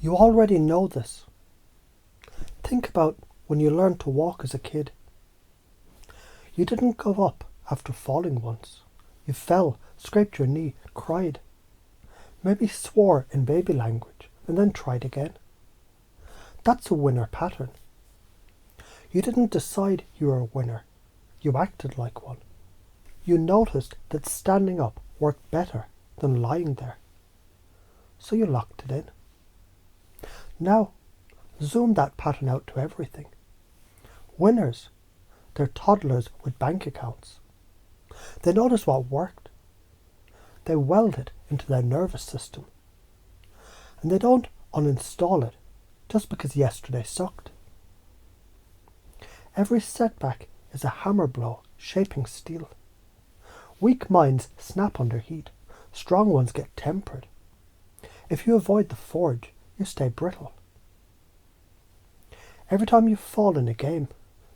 You already know this. Think about when you learned to walk as a kid. You didn't give up after falling once. You fell, scraped your knee, cried. Maybe swore in baby language and then tried again. That's a winner pattern. You didn't decide you were a winner. You acted like one. You noticed that standing up worked better than lying there. So you locked it in. Now, zoom that pattern out to everything. Winners, they're toddlers with bank accounts. They notice what worked. They weld it into their nervous system. And they don't uninstall it just because yesterday sucked. Every setback is a hammer blow shaping steel. Weak minds snap under heat. Strong ones get tempered. If you avoid the forge, you stay brittle. Every time you fall in a game,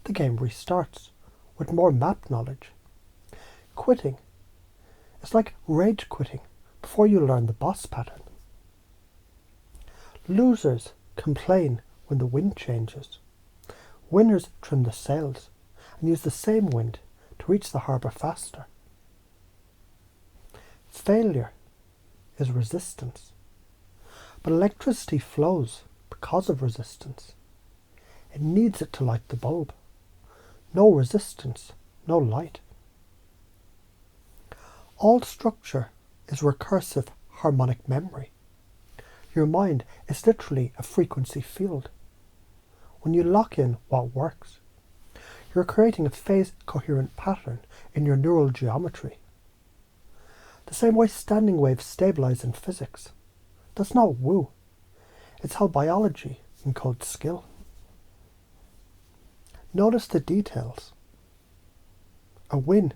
the game restarts with more map knowledge. Quitting is like rage quitting before you learn the boss pattern. Losers complain when the wind changes. Winners trim the sails and use the same wind to reach the harbour faster. Failure is resistance. But electricity flows because of resistance. It needs it to light the bulb. No resistance, no light. All structure is recursive harmonic memory. Your mind is literally a frequency field. When you lock in what works, you're creating a phase-coherent pattern in your neural geometry. The same way standing waves stabilize in physics. That's not woo. It's how biology encodes skill. Notice the details. A win,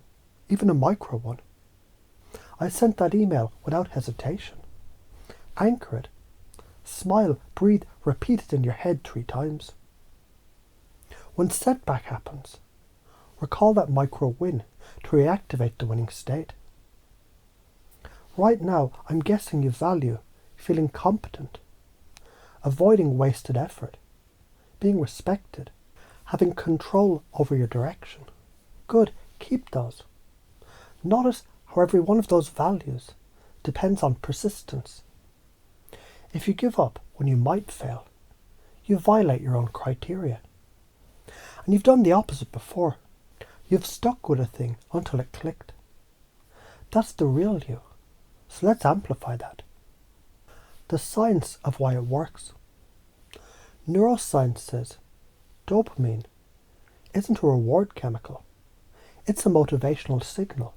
even a micro one. I sent that email without hesitation. Anchor it. Smile, breathe, repeat it in your head 3 times. When setback happens, recall that micro win to reactivate the winning state. Right now, I'm guessing you value feeling competent, avoiding wasted effort, being respected, having control over your direction. Good, keep those. Notice how every one of those values depends on persistence. If you give up when you might fail, you violate your own criteria. And you've done the opposite before. You've stuck with a thing until it clicked. That's the real you. So let's amplify that. The science of why it works. Neuroscience says dopamine isn't a reward chemical. It's a motivational signal.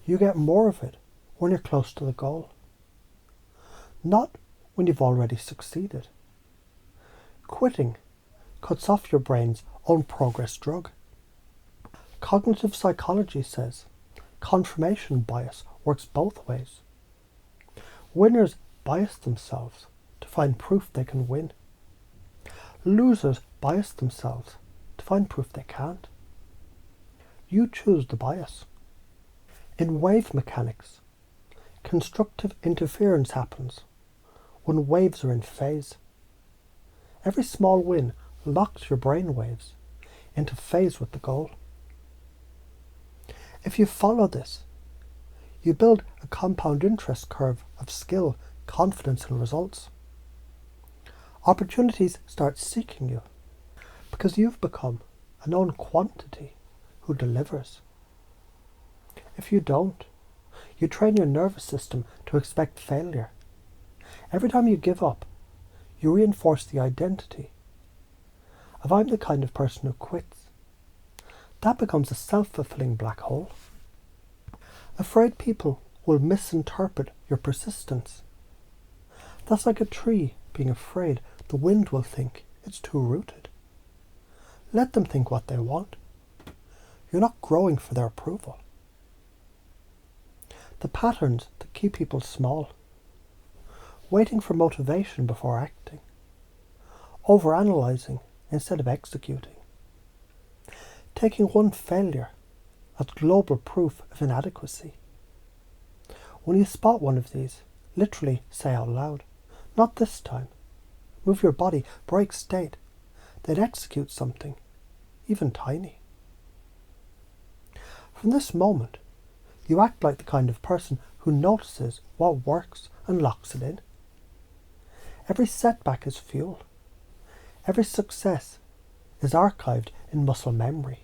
You get more of it when you're close to the goal. Not when you've already succeeded. Quitting cuts off your brain's own progress drug. Cognitive psychology says confirmation bias works both ways. Winners bias themselves to find proof they can win. Losers bias themselves to find proof they can't. You choose the bias. In wave mechanics, constructive interference happens when waves are in phase. Every small win locks your brain waves into phase with the goal. If you follow this, you build a compound interest curve of skill, confidence and results. Opportunities start seeking you because you've become a known quantity who delivers. If you don't, you train your nervous system to expect failure. Every time you give up, you reinforce the identity of I'm the kind of person who quits. That becomes a self-fulfilling black hole. Afraid people will misinterpret your persistence. That's like a tree being afraid the wind will think it's too rooted. Let them think what they want. You're not growing for their approval. The patterns that keep people small. Waiting for motivation before acting. Overanalyzing instead of executing. Taking one failure as global proof of inadequacy. When you spot one of these, literally say out loud, Not this time. Move your body, break state, then execute something, even tiny. From this moment, you act like the kind of person who notices what works and locks it in. Every setback is fuel. Every success is archived in muscle memory.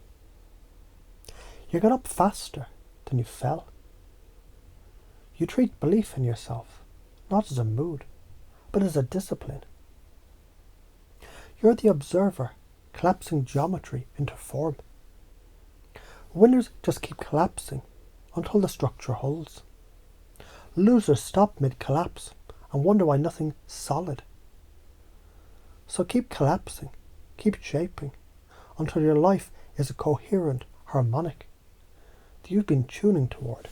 You get up faster than you fell. You treat belief in yourself not as a mood, but as a discipline. You're the observer collapsing geometry into form. Winners just keep collapsing until the structure holds. Losers stop mid-collapse and wonder why nothing's solid. So keep collapsing, keep shaping, until your life is a coherent harmonic that you've been tuning toward